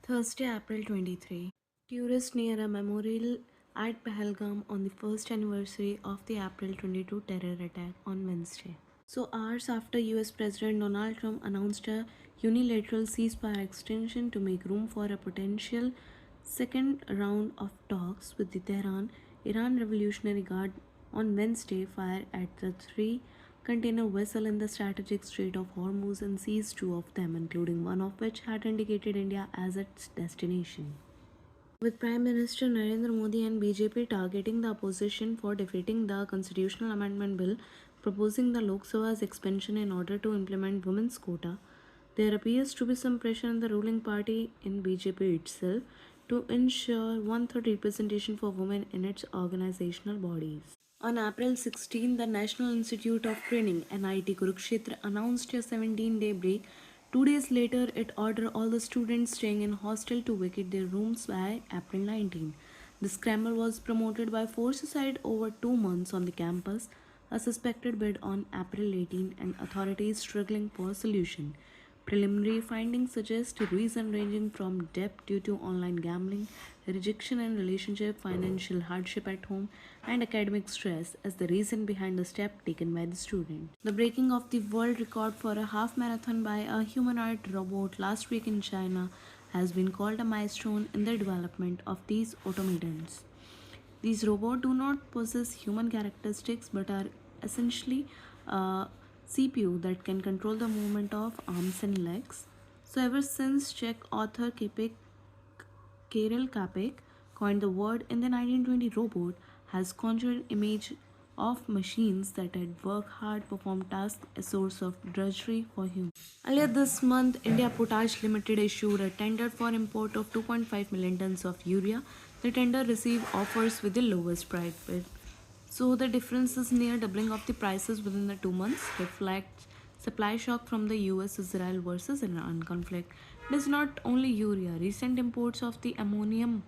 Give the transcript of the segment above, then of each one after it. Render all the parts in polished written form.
Thursday, April 23. Tourists near a memorial at Pahalgam on the first anniversary of the April 22 terror attack on Wednesday. So, hours after US President Donald Trump announced a unilateral ceasefire extension to make room for a potential second round of talks with the Tehran, Iran Revolutionary Guard on Wednesday fired at the three container vessels in the strategic Strait of Hormuz and seized two of them, including one of which had indicated India as its destination. With Prime Minister Narendra Modi and BJP targeting the opposition for defeating the constitutional amendment bill proposing the Lok Sabha's expansion in order to implement women's quota, there appears to be some pressure on the ruling party in BJP itself to ensure one-third representation for women in its organizational bodies. On April 16, the National Institute of Training (NIT) Kurukshetra announced a 17-day break. 2 days later, it ordered all the students staying in hostel to vacate their rooms by April 19. The scramble was promoted by four suicide over 2 months on the campus, a suspected bid on April 18, and authorities struggling for a solution. Preliminary findings suggest reasons ranging from debt due to online gambling, rejection in relationship, financial hardship at home, and academic stress as the reason behind the step taken by the student. The breaking of the world record for a half marathon by a humanoid robot last week in China has been called a milestone in the development of these automatons. These robots do not possess human characteristics but are essentially a CPU that can control the movement of arms and legs. So, ever since Czech author Karel Capek coined the word in the 1920, robot has conjured image of machines that had work hard, perform tasks, a source of drudgery for humans. Earlier this month, India Potash Limited issued a tender for import of 2.5 million tons of urea. The tender received offers with the lowest price bid. So the difference is near doubling of the prices within the 2 months reflects supply shock from the US Israel versus Iran conflict. It is not only urea. Recent imports of the ammonium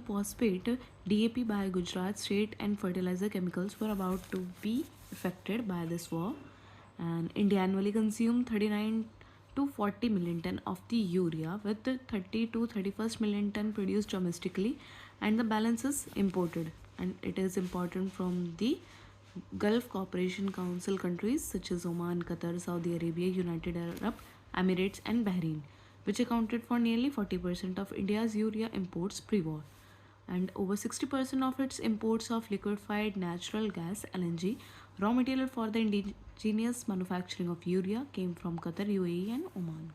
phosphate DAP by Gujarat state and fertilizer chemicals were about to be affected by this war, and India annually consumes 39 to 40 million ton of the urea with 30 to 31st million ton produced domestically and the balance is imported, and it is important from the Gulf Cooperation Council countries such as Oman, Qatar, Saudi Arabia, United Arab Emirates and Bahrain, which accounted for nearly 40% of India's urea imports pre-war, and over 60% of its imports of liquefied natural gas LNG raw material for the indigenous manufacturing of urea came from Qatar, UAE and Oman.